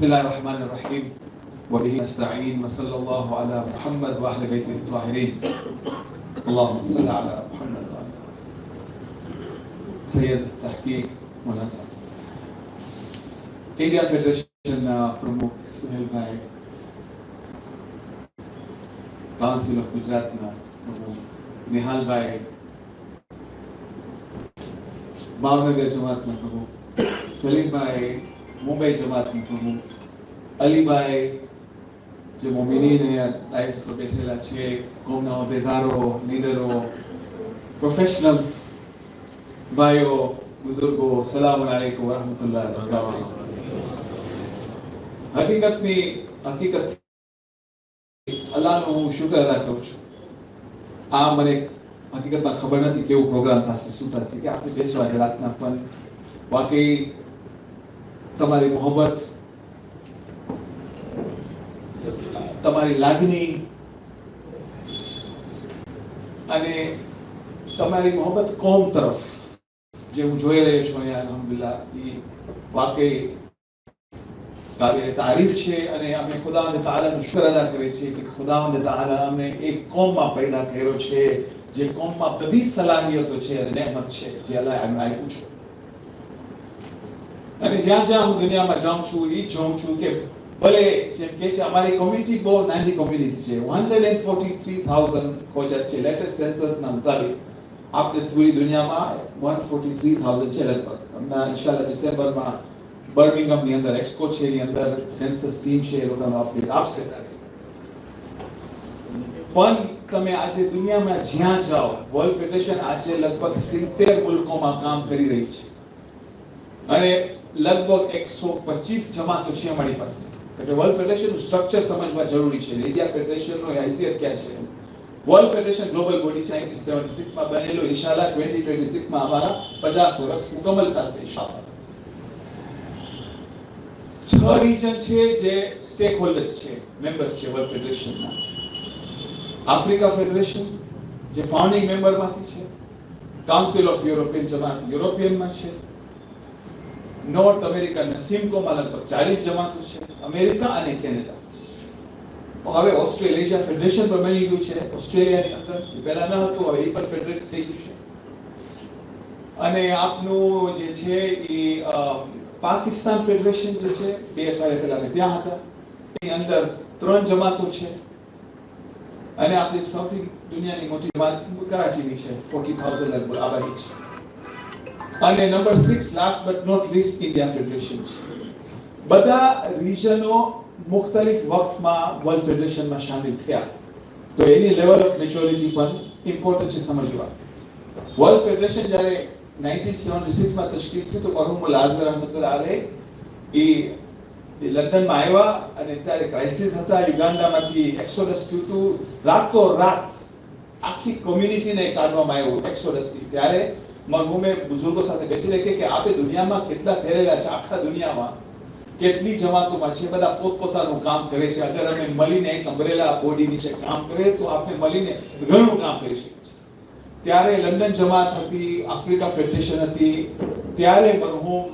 بسم الله الرحمن الرحيم وبه نستعين وصلى الله على محمد وأهل بيته الطاهرين اللهم صل على محمد وآل سيد التحقيق मुलाचा इंडिया फेडरेशनના પ્રમુખ સુહેલભાઈ, council of ગુજરાતના પ્રમુખ નિહાલભાઈ, ભાવનગર જમાતના પ્રમુખ સલીમભાઈ, મુંબઈ જમાતના પ્રમુખ અલીભાઈ, જે મોમિનીન આઈએસ પર બેઠેલા છે, કોમના હોદ્દેદારો, લીડરો, પ્રોફેશનલ્સ, ભાઈઓ, बुजुर्गो, सलाम अलैकुम वरहमतुल्लाहि वबरकातुहू। हकीकत अल्लाहનો હું શુક્ર અદા કરું છું। આ મને હકીકતમાં ખબર નથી કેવો પ્રોગ્રામ થશે, શું થશે, કે આપણે બેસવા રાતના પણ વાકઈ તમારી મોહબ્બત, તમારી લાગણી અને તમારી મોહબ્બત કોમ તરફ જે હું જોઈ રહ્યો છું અહીંયા અલ્હમ્દુલિલ્લાહ, એ વાકઈ કાબિલ તારીફ છે। અને અમે ખુદાવંદ તઆલાનો શુક્ર અદા કરીએ છીએ કે ખુદાવંદ તઆલા અમને એક કોમમાં પેદા કર્યો છે, જે કોમમાં બધી સલાહિયતો છે અને રહેમત છે જે અલ્લાહે અમને આપ્યું છે। અને જ્યાં જ્યાં હું દુનિયામાં જાઉં છું એ જોઉં છું કે ભલે જેમ કે છે અમારી કોમ્યુનિટી બહુ નાની કોમ્યુનિટી છે, 143,000 કોચસ છે। લેટેસ્ટ સેન્સસના મુતાબિક આપણે પૂરી દુનિયામાં 143,000 છે લગભગ। હમણાં ઇન્શાલ્લાહ ડિસેમ્બરમાં બર્મિંગહામની અંદર એક્સકો છે, એની અંદર સેન્સસ ટીમ છે, એ લોકોનો અપડેટ આપશે। પણ તમે આજે દુનિયામાં જ્યાં જાઓ, વર્લ્ડ ફેડરેશન આજે લગભગ 70 મુલ્કોમાં કામ કરી રહી છે અને લગભગ 125 જમાતો છે અમારી પાસે। એટલે વર્લ્ડ ફેડરેશનનું સ્ટ્રક્ચર સમજવા જરૂરી છે। ઇન્ડિયા ફેડરેશનનો હેસિયત ક્યાં છે? વર્લ્ડ ફેડરેશન ગ્લોબલ બોડી છે, 1976 માં બનેલો। ઇન્શાલ્લાહ 2026 માં અમારા 50 વર્ષ મુકમ્મલ થશે ઇન્શાલ્લાહ। 6 રીજન છે જે સ્ટેક હોલ્ડર્સ છે, મેમ્બર્સ છે વર્લ્ડ ફેડરેશનના। આફ્રિકા ફેડરેશન જે ફાઉન્ડિંગ મેમ્બરમાંથી છે, કાઉન્સિલ ઓફ યુરોપિયન જમાત યુરોપિયનમાં છે, નોર્થ અમેરિકાના સિમકોમાં લગભગ 40 જમાતો છે, અમેરિકા અને કેનેડા। હવે ઓસ્ટ્રેલિયા ફેડરેશન પણ બની ગયું છે ઓસ્ટ્રેલિયાની અંદર, પહેલા ન હતું, હવે એ પણ ફેડરેટ થઈ ગયું છે। અને આપનું જે છે એ પાકિસ્તાન ફેડરેશન જે છે, 2 અઠવાડિયા પહેલા ત્યાં હતા, એની અંદર 3 જમાતો છે। અને આપણી સૌથી દુનિયાની મોટી જમાત કરાચીની છે, 40,000 લગભગ આબાદી છે। અને number 6 last but not least India federation છે। બધા રીજનો મુખ્તલિફ વક્તમાં વર્લ્ડ ફેડરેશનમાં શામિલ થયા, તો એની લેવલ ઓફ મેચ્યોરિટી પણ ઇમ્પોર્ટન્ટ છે સમજવા। વર્લ્ડ ફેડરેશન જ્યારે 1976 માં તશકીલ થઈ, તો મરહૂમ મુલ્લા અઝહર રહમતુલ્લાહ અલૈહ એ લંડનમાં આવ્યા અને ત્યારે ક્રાઇસિસ હતા, યુગાન્ડામાંથી એક્સોડસ થયું હતું, રાતો રાત આખી કોમ્યુનિટીને કાઢવામાં આવ્યું એક્સોડસથી। ત્યારે મરહૂમે બુઝુર્ગો સાથે બેઠી રહી કે આપે દુનિયામાં કેટલા ફેરેલા છે, આખા દુનિયામાં કેટલી જમાતોમાં છે, બધા પોતપોતાનું કામ કરે છે। અગર અમે મળીને એક અમ્બ્રેલા બોડી નીચે કામ કરીએ તો આપણે મળીને ઘણું કામ કરી શકીએ। ત્યારે લંડન જમાત હતી, આફ્રિકા ફેડરેશન હતી, ત્યારે મરહૂમ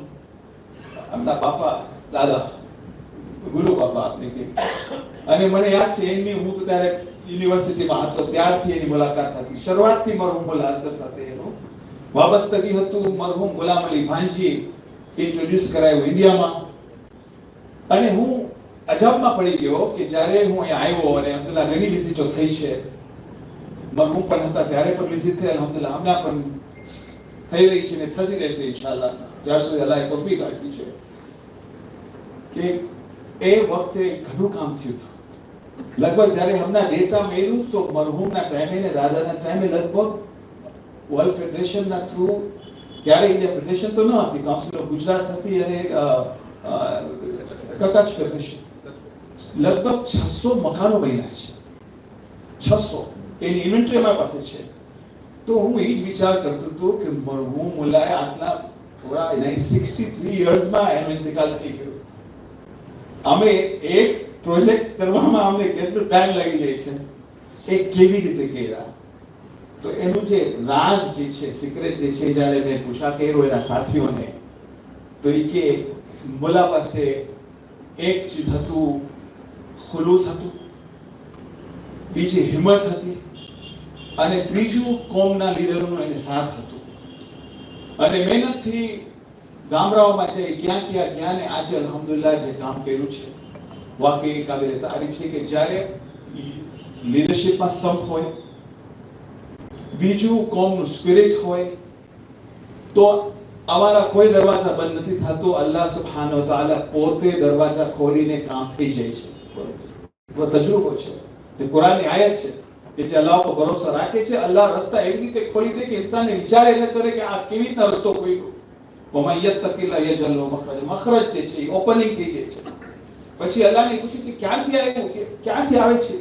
આપણા બાપા દાદા ગુરુ બાપા આપને કે, અને મને યાદ છે એની હું તો ત્યારે યુનિવર્સિટીમાં હતો ત્યારથી એની મુલાકાત હતી। શરૂઆતથી મરહૂમ મુલ્લા અઝહર સાથે એનું વાબસ્તગી હતું। મરહૂમ ગુલામ અલી ભાંજી ઇન્ટ્રોડ્યુસ કરાયું ઇન્ડિયામાં। અને હું અજાબમાં પડી ગયો કે જ્યારે હું અહીંયા આવ્યો અને અલ્હમ્દુલિલ્લાહ ઘણી વિઝિટો થઈ છે, મરહૂમ પણ હતા ત્યારે પણ વિઝિટ થઈ, અલ્હમ્દુલિલ્લાહ હમણાં પણ થઈ રહી છે ને થતી રહેશે ઇન્શાલ્લાહ, જ્યાં સુધી અલ્લાહે તૌફીક આપી છે। કે એ વખતે ઘણું કામ થયું હતું। લગભગ જ્યારે હમણાં ડેટા મેળવ્યું તો મરહૂમના ટાઈમે ને દાદાના ટાઈમે લગભગ વર્લ્ડ ફેડરેશનના થ્રુ, ત્યારે ઇન્ડિયા ફેડરેશન તો ન હતી, કાઉન્સિલ ઓફ ગુજરાત હતી અને કચ્છ ફેડરેશન, લગભગ 600 મકાનો બન્યા છે। 600 એની ઇન્વેન્ટરી અમારી પાસે છે। તો હું એ જ વિચાર કરતો હતો કે મરહૂમ મુલ્લાએ આટલા થોડા 63 યર્સમાં એનો ઇંતકાલ થઈ ગયો। અમે એક પ્રોજેક્ટ કરવામાં અમને કેટલો ટાઈમ લાગી જાય છે, એ કેવી રીતે કર્યા, તો એનું જે રાજ જે છે, સિક્રેટ જે છે, જ્યારે મેં પૂછા કર્યો એના સાથીઓને, તો એ કે મુલ્લા પાસે એક ચીજ હતું, ખુલૂસ હતું, બીજી હિંમત હતી, અને ત્રીજું કોમના લીડરોનો એને સાથ હતો. અને મહેનતથી ગામડાઓમાં છે ક્યાં ગયા ને આજે અલ્હમ્દુલિલ્લાહ જે કામ કર્યું છે વાકઈ કાબિલે તારીફ છે કે જ્યારે લીડરશિપમાં સંપ હોય, બીજું કોમનું સ્પિરિટ હોય, તો અમારા કોઈ દરવાજા બંધ નથી થતો. અલ્લાહ સુબ્હાનહુ વ તઆલા પોતે દરવાજા ખોલીને કામ થઈ જાય છે. તજુર્બો છે, એ કુરાનની આયત છે કે જે અલ્લાહ પર ભરોસો રાખે છે, અલ્લાહ રસ્તા એવી રીતે ખોલી દે કે ઇન્સાનને વિચાર ન કરે કે આ કેવી રીતના રસ્તો ખોલ્યો. વમન યત્તકિલ્લાહ યજઅલ lahu મખરજ જે છે એ ઓપનિંગ થઈ જાય છે. પછી અલ્લાહને પૂછે છે ક્યાંથી આવ્યું, કે ક્યાંથી આવે છે.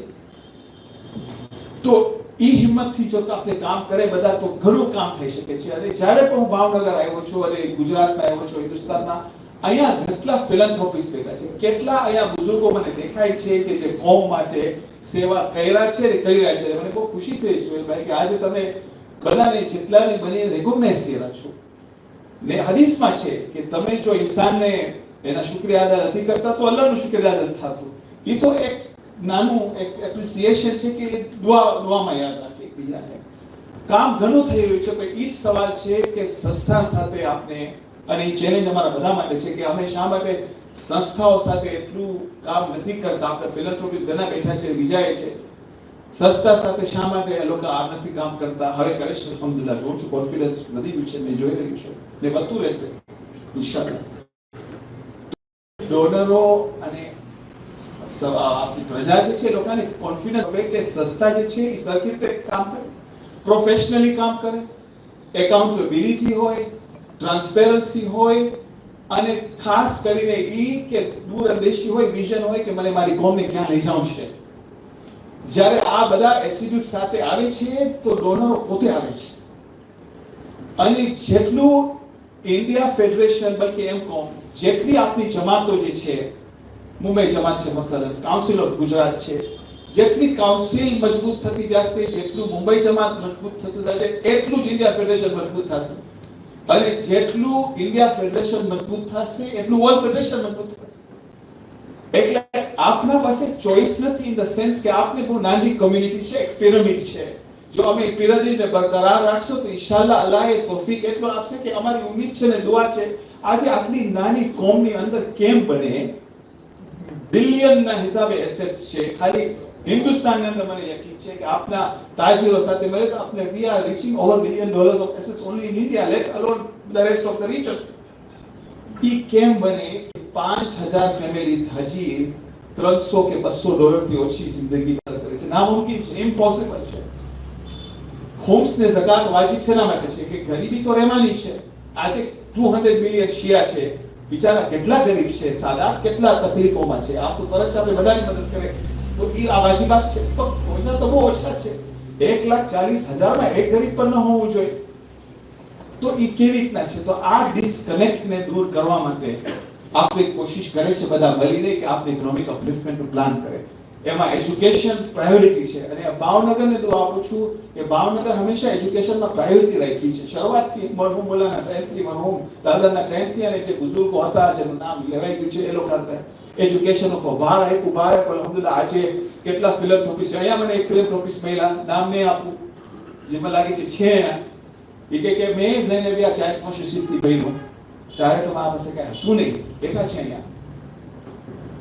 તો ઈ હિંમતથી જો આપણે કામ કરે બધા, તો ઘણું કામ થઈ શકે છે. અને જ્યારે પણ હું ભાવનગર આવ્યો છું અને ગુજરાતમાં આવ્યો છું, હિન્દુસ્તાનમાં, અહીંયા કેટલા ફિલન્થ્રોપિસ્ટ ભેગા છે, કેટલા અહીંયા બુઝુર્ગો મને દેખાય છે કે જે કોમ માટે સેવા કર્યા છે ને કરી રહ્યા છે. મને બહુ ખુશી થઈ છે ભાઈ કે આજે તમે બધાને જેટલાને બને રેકોગ્નાઇઝ કર્યા છો. ને હદીસમાં છે કે તમે જો ઇન્સાનને એના શુક્રિયા અદા નથી કરતા તો અલ્લાહનું શુક્રિયા અદા નથી થતું. એ તો એક નાનું એક એપ્રિસિએશન છે કે દુઆમાં યાદ રાખે એકબીજાને. કામ ઘણું થઈ રહ્યું છે, પણ એ જ સવાલ છે કે સંસ્થા સાથે આપણે, અને એ ચેલેન્જ અમારા બધા માટે છે કે અમે શા માટે સંસ્થાઓ સાથે એટલું કામ નથી કરતા. આપણે ફિલન્થ્રોપિસ્ટ ઘણા બેઠા છે, બીજાએ છે, સંસ્થા સાથે શા માટે એ લોકો આ નથી કામ કરતા. હવે કરે છે અલ્હમ્દુલિલ્લાહ, જોઉં છું કોન્ફિડન્સ વધી ગયું છે, મેં જોઈ રહ્યું છું ને વધતું રહેશે ઇન્શાઅલ્લાહ. ડોનરો અને આપણી પ્રજા જે છે લોકોને કોન્ફિડન્સ હોય કે સંસ્થા જે છે એ સરખી રીતે કામ કરે, પ્રોફેશનલી કામ કરે, એકાઉન્ટેબિલિટી હોય, ટ્રાન્સપેરન્સી હોય, અને ખાસ કરીને ઈ કે દૂરંદેશી હોય, વિઝન હોય કે મને મારી કોમને ક્યાં લઈ જવું છે. જ્યારે આ બધા એટ્રીબ્યુટ સાથે આવે છે તો ડોનરો પોતે આવે છે. અને જેટલું ઇન્ડિયા ફેડરેશન, બલ્કે એમ કહું જેટલી આપણી જમાતો જે છે, મુંબઈ જમાત છે મસલન, કાઉન્સિલ ઓફ ગુજરાત છે, જેટલી કાઉન્સિલ મજબૂત થતી જશે, જેટલું મુંબઈ જમાત મજબૂત થતું જશે, એટલું જ ઇન્ડિયા ફેડરેશન મજબૂત થશે. અને જેટલું ઇન્ડિયા ફેડરેશન મજબૂત થશે એટલું વર્લ્ડ ફેડરેશન મજબૂત થશે. એટલે આપના પાસે ચોઇસ નથી, ઇન ધ સેન્સ કે આપને બહુ નાની કોમ્યુનિટી છે, એક પિરામિડ છે. જો અમે પિરામિડને બરકરાર રાખશો તો ઇન્શાઅલ્લાહ અલ્લાહ એ તૌફીક એટલો આપશે કે અમારી ઉમ્મીદ છે ને દુઆ છે. આજે આટલી નાની કોમની અંદર કેમ બને બિલિયનના હિસાબે એસેટ્સ છે. ખાલી હિન્દુસ્તાનની અંદર મને યકીન છે કે આપના તાજીરો સાથે મળે તો આપણે we are reaching over $1 billion of assets only in India, let alone the rest of the region. ઈ કેમ બને કે 5000 ફેમિલીઝ હજી $300 કે $200 થી ઓછી જિંદગી કરે છે. નામુમકિન છે, ઇમ્પોસિબલ છે. ખુમ્સને ઝકાત વાજિબ શેના માટે છે કે ગરીબી તો રહેવાની છે. આજે 200 મિલિયન શિયા છે, બિચારા કેટલા ગરીબ છે, સાદા કેટલા તકલીફોમાં છે. આપણું ફરજ છે આપણે બધાની મદદ કરે, તો એ આ વાજિબાત છે. તો ઓછા તો બહુ ઓછા છે, 1,40,000 માં એક ગરીબ પણ ન હોવું જોઈએ. તો એ કેવી રીતના છે? તો આ ડિસ્કનેક્ટને દૂર કરવા માટે આપણે કોશિશ કરે છે બધા મળીને કે આપણે ઇકોનોમિક અપલિફ્ટમેન્ટનું પ્લાન કરે. એમાં એજ્યુકેશન પ્રાયોરિટી છે. અને ભાવનગરને તો આપું છું કે ભાવનગર હંમેશા એજ્યુકેશનમાં પ્રાયોરિટી રાખી છે. શરૂઆતથી મરહુમ મોલાના ટાઈમથી, મરહુમ દાદાના ટાઈમથી, અને જે બુઝુર્ગો હતા જેનું નામ લેવાઈ ગયું છે એ લોકો હતા એજ્યુકેશન ઉપર ભાર આપ્યો. અલ્હમ્દુલિલ્લાહ આજે કેટલા ફિલન્થ્રોપિસ્ટ છે. અહીંયા મને એક ફિલન્થ્રોપિસ્ટ મહિલા, નામ નહીં આપું, જે મને લાગે છે એ કે મેં ઝૈનબિયા 40 વર્ષ સુધી બન્યો ત્યારે તો મારા પાસે કઈ હતું નહીં, બેઠા છે અહીંયા.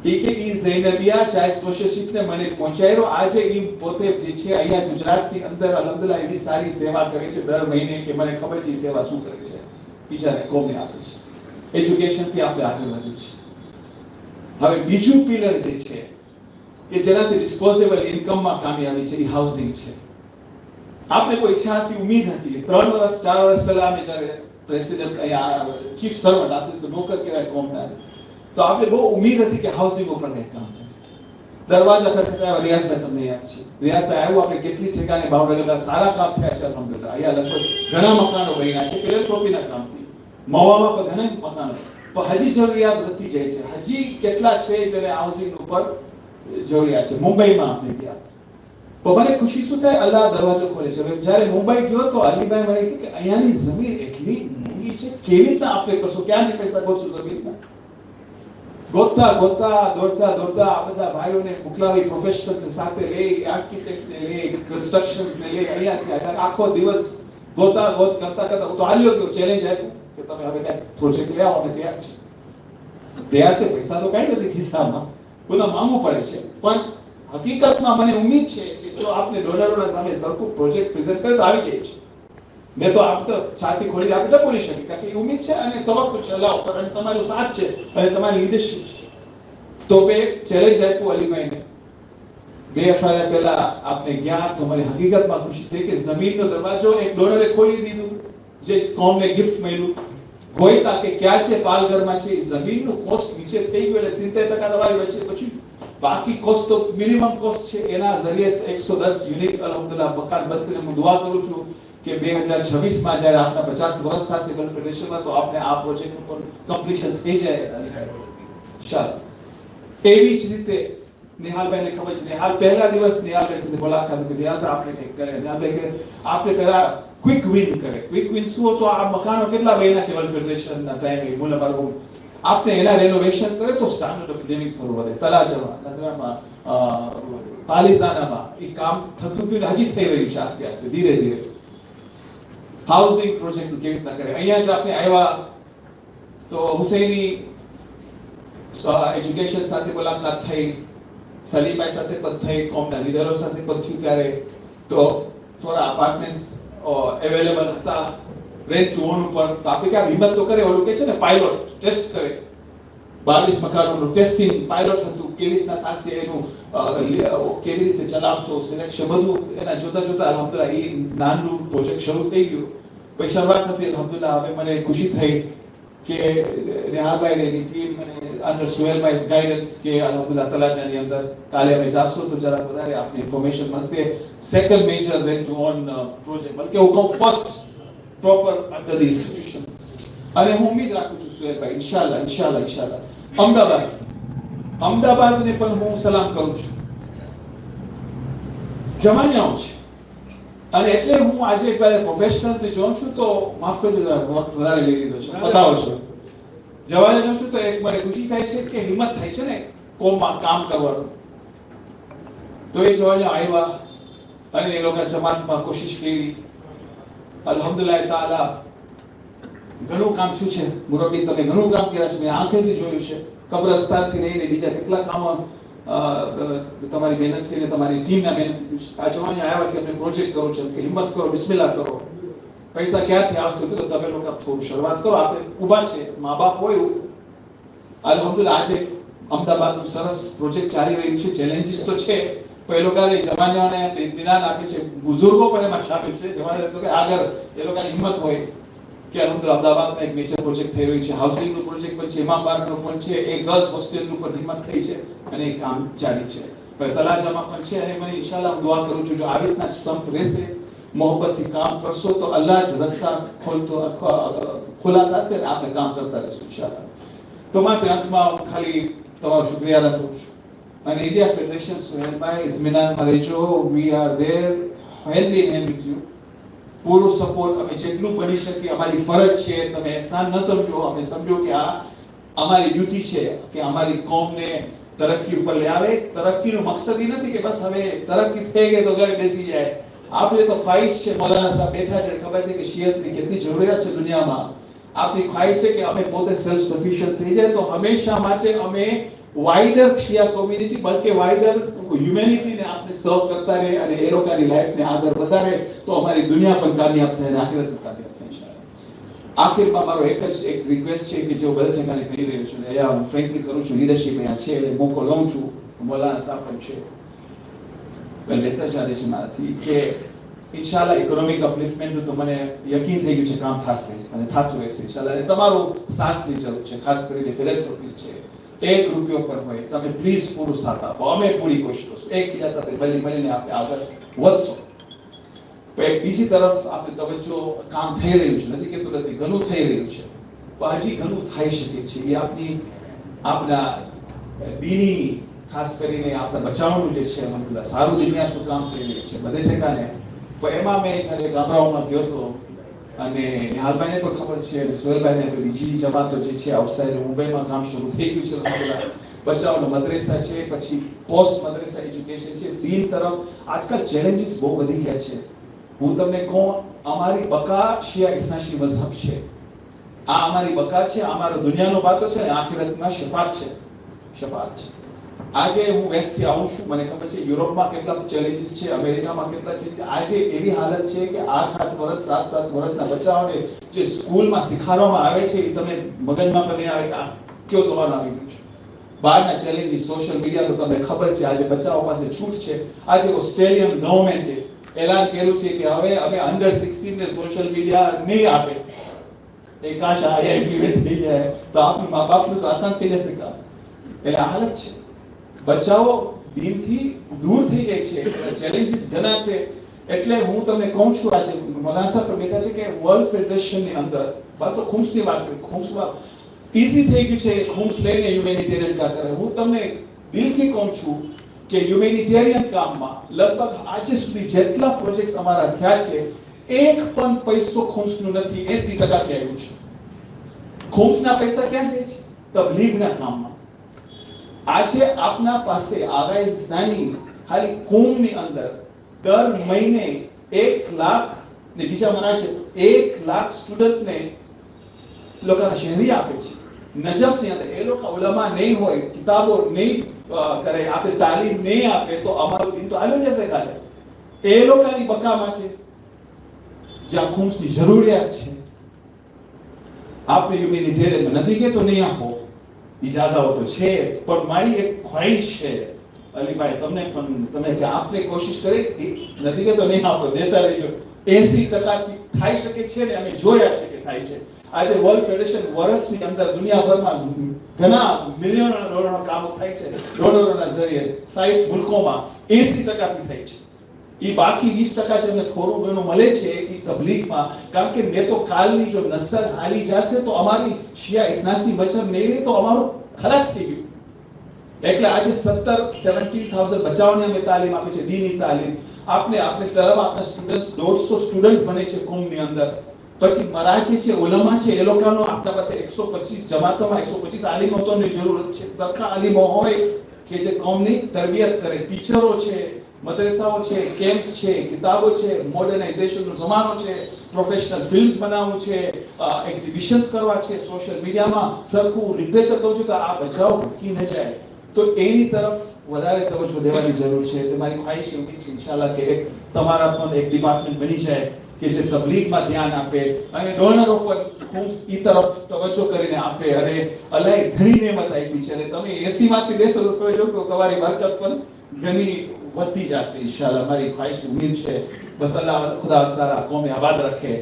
ઈ ઝૈનબિયા 40 વર્ષ ને મને પહોંચાડ્યો. આજે ઈ પોતે જે છે અહીંયા ગુજરાતની અંદર અલ્હમ્દુલિલ્લાહ એવી સારી સેવા કરે છે દર મહિને કે મને ખબર છે એ સેવા શું કરે છે, બીજાને કોમને આપે છે. એજ્યુકેશન થી આપણે આગળ વધીએ છીએ. હવે બીજું પિલર જે છે કે જેનાથી ડિસ્પોઝેબલ ઇન્કમમાં કામયાબી છે એ હાઉસિંગ છે. આપણે કોઈ ઈચ્છા હતી, ઉમ્મીદ હતી 3 વર્ષ 4 વર્ષ પહેલા અમે જ્યારે પ્રેસિડેન્ટ ચીફ સર્વન્ટ, આપણે તો નોકર કહેવાય કોમના, તો આપણે બહુ ઉમ્મીદ હતી કે હાઉસિંગ ઉપર કંઈક કામ કરે. દરવાજા ખટખટાવ્યા, રિયાઝભાઈ તમને યાદ છે, રિયાઝભાઈ આવ્યું, આપણે કેટલી જગ્યાએ ભાવનગરના સારા કામ થયા છે અલ્હમ્દુલિલ્લાહ. અહીંયા લગભગ ઘણા મકાનો બન્યા છે ફિલન્થ્રોપીના કામથી. મવામાં પણ ઘણા મકાનો, તો હજી જરૂરિયાત વધતી જાય છે. હજી કેટલા છે જેને હાઉસિંગ ઉપર જરૂરિયાત છે. મુંબઈમાં આપણે ગયા તો મને ખુશી શું થાય, અલ્લાહ દરવાજો ખોલે છે. જ્યારે મુંબઈ ગયો તો અલીભાઈ મને કહે કે અહીંયાની જમીન એટલી મોંઘી છે, કેવી રીતના આપણે કરશું, ક્યાંથી પૈસા ગોતશું જમીનના? ગોતતા દોડતા આ બધા ભાઈઓને મોકલાવી, પ્રોફેશનલ્સ સાથે લઈ, આર્કિટેક્ટ્સ ને લઈ, કન્સ્ટ્રક્શન્સ ને લઈ, અહીંયા આખો દિવસ ગોતા કરતા તો આલ્યો ગયો ચેલેન્જ આપ્યું કે તમે હવે કઈ પ્રોજેક્ટ લઈ આવો. અને તૈયાર છે, પૈસા તો કઈ નથી ખિસ્સામાં, બધા માંગવું પડે છે, પણ હકીકતમાં મને ઉમ્મીદ છે કે જો આપને ડોનરોના સામે સરખું પ્રોજેક્ટ પ્રેઝન્ટ કરે તો આવી જાય છે. મેં તો આપ તો છાતી ખોલી આપણે ન બોલી શકી, કારણ કે ઉમ્મીદ છે અને તવક્કુલ છે અલ્લાહ ઉપર, અને તમારો સાથ છે અને તમારી લીડરશિપ છે. તો બે ચેલેન્જ આપ્યું અલીભાઈને 2 અઠવાડિયા પહેલા આપને ગયા તો મને હકીકતમાં ખુશી થઈ કે જમીનનો દરવાજો એક ડોનરે ખોલી દીધું, જે કોમને ગિફ્ટ મળ્યું. ગોઈતા કે ક્યાં છે, પાલઘરમાં છે, જમીનનું કોસ્ટ નીચે થઈ ગયું એટલે 70% તમારી વચ્ચે, પછી બાકી કોસ્ટ તો મિનિમમ કોસ્ટ છે. એના જરીએ 110 યુનિટ અલહમદુલિલ્લાહ મકાન બનશે. હું દુઆ કરું છું કે 2026 માં જ્યારે આપના 50 વર્ષ થશે ગલ્ફ ફેડરેશનમાં તો આપણે આ પ્રોજેક્ટનું પણ કમ્પ્લીશન થઈ જાય ઇન્શાઅલ્લાહ. એવી જ રીતે નિહાલભાઈને ખબર છે, નિહાલ પહેલા દિવસ નિહાલભાઈ સાથે મુલાકાત કરી, આપણે કંઈક કરે. નિહાલભાઈ કે આપણે પહેલા ક્વિક વિન કરે. ક્વિક વિન શું હતો? આ મકાનો કેટલા બન્યા છે ગલ્ફ ફેડરેશનના ટાઈમે, મુલાકાત આપણે એના રેનોવેશન કરે તો સ્ટાન્ડર્ડ ઓફ લિવિંગ થોડું વધે. તલાજમાં, નગરમાં, પાલિતાનામાં એ કામ થતું ગયું, હજી થઈ રહ્યું છે આસ્તે આસ્તે ધીરે ધીરે. હાઉસિંગ પ્રોજેક્ટ કેવી રીતના કરે. અહીંયા જ આપણે આવ્યા તો હુસૈની એજ્યુકેશન સાથે મુલાકાત થઈ, સલીમભાઈ સાથે પણ થઈ, કોમના લીડરો સાથે પણ થયું. ત્યારે તો થોડા અપાર્ટમેન્ટ્સ અવેલેબલ હતા રેન્ટ ટુ ઓન ઉપર. તો આપણે ક્યાં હિંમત તો કરે, ઓલું કે છે ને પાયલોટ ટેસ્ટ કરે, 22 મકાનોનું ટેસ્ટિંગ પાયલોટ હતું. કેવી રીતના થશે એનું, કેવી રીતે ચલાવશો, સિલેક્શન, બધું એના જોતા અલહમદુલિલ્લાહ એ નાનું પ્રોજેક્ટ શરૂ થઈ ગયું. પછી શરૂઆત હતી અલહમદુલિલ્લાહ. હવે મને ખુશી થઈ કે નેહાભાઈ ને એની ટીમ અને અંડર સુહેલભાઈ ગાઈડન્સ કે અલહમદુલિલ્લાહ તલાજાની અંદર કાલે અમે જાશું તો જરા વધારે આપને ઇન્ફોર્મેશન મળશે. Second major rent to own project, બલકે હું કહું first proper under the institution. અને હું ઉમ્મીદ રાખું છું સુહેલભાઈ ઇન્શાઅલ્લાહ અમદાવાદને પણ હું સલામ કરું છું. જમાનિયાઓ છે અને એટલે હું આજે પ્રોફેશનલ્સને જોઉં છું તો માફ કરજો વખત વધારે લઈ લીધો છે, બતાવો છો. જવાનિયા જોઉં છું તો એક મને ખુશી થાય છે કે હિંમત થાય છે ને કોમમાં કામ કરવાનું. તો એ જવાનિયા આવ્યા અને એ લોકો જમાતમાં કોશિશ કરી. અલ્હમ્દુલિલ્લાહ તાલા ઘણું કામ થયું છે. મુરબ્બી તમે ઘણું કામ કર્યા છે, મેં આંખેથી જોયું છે. કબ્રસ્તાનથી લઈને બીજા કેટલા કામો તમારી મહેનતથી ને તમારી ટીમના મહેનતથી. આ જવાનિયા આવ્યા કે અમે પ્રોજેક્ટ કરો છે કે હિંમત કરો, બિસ્મિલ્લાહ કરો. પૈસા ક્યાંથી આવશે તો તમે લોકો થોડું શરૂઆત કરો. આપણે ઊભા છે, મા બાપ હોય. અલ્હમ્દુલિલ્લાહ આજે અમદાવાદનું સરસ પ્રોજેક્ટ ચાલી રહ્યું છે. ચેલેન્જીસ તો છે પણ એ લોકોને જવાનિયાને ઇત્મીનાન આપે છે. બુઝુર્ગો પણ એમાં શામિલ છે. જવાનિયા તો કે આગળ એ લોકોની હિંમત હોય કે અલહમદુલિલ્લાહ અમદાવાદમાં એક મેજર પ્રોજેક્ટ થઈ રહ્યું છે. હાઉસિંગનું પ્રોજેક્ટ પણ છે, ઇમામબાડાનું પણ છે, એક ગર્લ્સ હોસ્ટેલનું પણ હિંમત થઈ છે અને એ કામ જારી છે. પણ તલાજામાં પણ છે અને મને ઇન્શાઅલ્લાહ હું દુઆ કરું છું જો આવી રીતના સંપ રહેશે, મોહબ્બતથી કામ કરશો તો અલ્લાહ જ રસ્તા ખોલા થશે અને આપણે કામ કરતા રહીશું ઇન્શાઅલ્લાહ. તો માત્ર અંતમાં હું ખાલી તમારો શુક્રિયા અદા કરું છું. અને ઇન્ડિયા ફેડરેશન સુહેલભાઈ ઇત્મીનાનમાં રહેજો. We are there hand in hand with you. પૂરો સપોર્ટ અમે જેટલું બની શકીએ. અમારી ફરજ છે, તમે એહસાન ન સમજો, અમે સમજો કે આ અમારી ડ્યુટી છે કે અમારી કોમને તરક્કી ઉપર લઈ આવે. તરક્કીનો મકસદ એ નથી કે બસ હવે તરક્કી થઈ ગઈ તો ઘરે બેસી જાય. આપણે તો ખ્વાહિશ છે, મૌલાના સાહેબ બેઠા છે, ખબર છે કે શિયતની કેટલી જરૂરિયાત છે દુનિયામાં. આપણી ખ્વાહિશ છે કે અમે પોતે સેલ્ફ સફિશિયન્ટ થઈ જાય તો હંમેશા માટે અમે વાઇડર શિયા કોમ્યુનિટી બલકે વાઇડર હ્યુમેનિટીને આપણે સર્વ કરતા રહે અને એ લોકોની લાઈફને આગળ વધારે તો અમારી દુનિયા પણ કામયાબ થાય અને આખિરત પણ કામયાબ થાય ઇન્શાઅલ્લાહ. આખિરમાં મારો એક રિક્વેસ્ટ છે કે જો બધા જગ્યાએ કહી રહ્યો છું અહીંયા હું ફ્રેન્કલી કરું છું, લીડરશિપ અહીંયા છે એટલે મોકો લઉં છું. મૌલાના સાહેબ પણ છે, પણ લેતા ચાલે છે મારાથી કે ઇન્શાઅલ્લાહ ઇકોનોમિક અપલિફ્ટમેન્ટનું તો મને યકીન થઈ ગયું છે કામ થશે અને થતું રહેશે ઇન્શાઅલ્લાહ. અને તમારો સાથની જરૂર છે, ખાસ કરીને ફિલેન્થ્રોપિસ્ટ છે. 1 રૂપિયો પર હોય તમે પ્લીઝ પૂરું સાથ આપો. અમે પૂરી કોશિશ કરશું એકબીજા સાથે મળીને આપણે આગળ વધશું. પણ બીજી તરફ આપણે તવજ્જો કામ થઈ રહ્યું છે, નથી કહેતો નથી, ઘણું થઈ રહ્યું છે પણ હજી ઘણું થઈ શકે છે. એ આપણા દીની ખાસ કરીને આપણે બચાવવાનું જે છે અલહમદુલિલ્લાહ સારું દિવ્યાત્મક કામ થઈ રહ્યું છે બધે ઠેકાને. પણ એમાં મેં જ્યારે ગામડાઓમાં ગયો હતો અને નિહાલભાઈને પણ ખબર છે અને સોહેલભાઈને તો બીજી જમાતો જે છે આઉટસાઇડ મુંબઈમાં કામ શરૂ થઈ ગયું છે. બધા બચ્ચાઓનો મદ્રેસા છે, પછી પોસ્ટ મદ્રેસા એજ્યુકેશન છે. દીન તરફ આજકાલ ચેલેન્જીસ બહુ વધી ગયા છે. હું તમને કહું, અમારી બકા શિયા ઇસ્લામી મઝહબ છે. આ અમારી બકા છે, અમારો દુનિયાનો બાતો છે અને આખિરતમાં શફાત છે. શફાત છે. આજે હું વેસ્ટથી આવું છું, મને ખબર છે યુરોપમાં કેટલા ચેલેન્જીસ છે, અમેરિકામાં કેટલા છે. આજે એવી હાલત છે કે 8-8 વર્ષ 7-7 વર્ષના બચ્ચાઓને જે સ્કૂલમાં શીખવાડવામાં આવે છે એ તમને મગજમાં પણ નહીં આવે કે આ કયો જમાનો આવી ગયો છે. બહારના ચેલેન્જીસ, સોશિયલ મીડિયા તો તમને ખબર છે. આજે બચ્ચાઓ પાસે છૂટ છે. આજે ઓસ્ટ્રેલિયન ગવર્મેન્ટે એલાન કર્યું છે કે હવે અમે અંડર 16 ને સોશિયલ મીડિયા નહીં આપે. એ કાશ આ એક્ટિવેટ થઈ જાય તો આપણા મા બાપનું તો આસાન થઈ જશે કામ. એટલે આ હાલત છે. બચ્ચાઓ દીનથી દૂર થઈ જાય છે. ચેલેન્જીસ ઘણા છે. એટલે હું તમને કહું છું, આજે મૌલાના સાહેબ પર બેઠા છે કે વર્લ્ડ ફેડરેશનની અંદર પાછો ખુમ્સની વાત કરી. ખુમ્સમાં ઈઝી થઈ ગયું છે ખુમ્સ લઈને હ્યુમેનિટેરિયન કામ કરે. હું તમને દિલથી કહું છું કે હ્યુમેનિટેરિયન કામમાં લગભગ આજે સુધી જેટલા પ્રોજેક્ટ્સ અમારા થયા છે, એક પણ પૈસો ખુમ્સનું નથી. 80% આવ્યું છે. ખુમ્સના પૈસા ક્યાં જાય છે? તબલીગના કામમાં. આજે આપના પાસે આગાહી નાની ખાલી કુમની અંદર દર મહિને 1 લાખ ને બીજા મના છે 1 લાખ સ્ટુડન્ટને લોકોના શહેરી આપે છે. નજફની અંદર એ લોકો ઉલમા નહીં હોય, કિતાબો નહીં કરે, આપે તાલીમ નહીં આપે તો અમારું દિન તો હાલ્યો જશે કાલે. એ લોકોની બકા માટે જ્યાં ખુમ્સની જરૂરિયાત છે, આપણે હ્યુમેનિટેરિયનમાં નથી કે તો નહીં આપો, ઇજાઝાઓ તો છે, પણ મારી એક ખ્વાહિશ છે અલીભાઈ, તમને પણ તમે કે આપને કોશિશ કરી નથી કે તો નહીં આપો, દેતા રહેજો. 80% થઈ શકે છે ને અમે જોયા છે કે થાય છે. આજે વર્લ્ડ ફેડરેશન વર્ષની અંદર દુનિયાભરમાં ઘણા મિલિયનો ડોલરનો કામ થાય છે. ડોલરોના જરીએ 60 મુલ્કોમાં 80% થી થાય છે. એ બાકી 20% જેમને થોડું ઘણું મળે છે એ તબલીગમાં. કારણ કે મેં તો કાલની જો નસલ હાલી જશે તો અમારી શિયા ઇસ્લામી મઝહબ નહીં રહે તો અમારું ખલાસ થઈ ગયું. એટલે આજે 17,000 બચ્ચાઓને અમે તાલીમ આપી છે, દીની તાલીમ. આપણે તરફ આપણા સ્ટુડન્ટ્સ 150 સ્ટુડન્ટ બને છે કુમની અંદર. પછી મરાઠી છે, ઉલમા છે, એ લોકોનો આપણા પાસે 125 જમાતોમાં 125 આલિમોની જરૂરત છે. સરખા આલિમો હોય કે જે કૌમની તરબિયત કરે. ટીચરો છે, મદ્રેસાઓ છે, કેમ્પ્સ છે, કિતાબો છે, મોડર્નાઇઝેશનનો જમાનો છે, પ્રોફેશનલ ફિલ્મ્સ બનાવવું છે, એક્ઝિબિશન્સ કરવા છે, સોશિયલ મીડિયામાં સરખું લિટરેચર કરવું છે. તો આ બચાવ ભટકી ન જાય તો એની તરફ વધારે તવજ્જો દેવાની જરૂર છે. તમારી ખ્વાહિશ એવી છે ઇન્શાલ્લાહ કે તમારા પણ એક ડિપાર્ટમેન્ટ બની જાય કે જે તબલીગમાં ધ્યાન આપે અને ડોનરો પર ખૂબ ઈ તરફ તવજ્જો કરીને આપે. અને અલ્લાહે ઘણી નેમત આપી છે અને તમે 80 માંથી દેશો તો જોશો તમારી બરકત પણ ઘણી વધતી જશે ઇન્શાલ્લાહ. મારી ખ્વાહિશ ઉમ્મીદ છે બસ અલ્લાહ ખુદા તાલા કોમે આબાદ રાખે.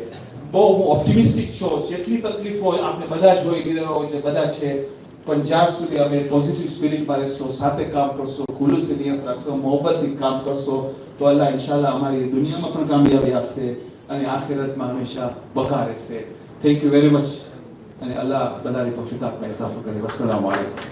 બહુ હું ઓપ્ટિમિસ્ટિક છું. જેટલી તકલીફો આપણે બધા જોઈ લીધો છે બધા છે, પણ જ્યાં સુધી અમે પોઝિટિવ સ્પિરિટમાં રહેશો, સાથે કામ કરશો, ખુલ્લુસી નિયત રાખશો, મોહબ્બતથી કામ કરશો તો અલ્લાહ ઇન્શાલ્લાહ અમારી દુનિયામાં પણ કામયાબી આપશે અને આખિરતમાં હંમેશા બકા રહેશે. થેન્ક યુ વેરી મચ અને અલ્લાહ બધાની તૌફીક આપે. ઇસાફો કરે. અસ્સલામુ અલૈકુમ.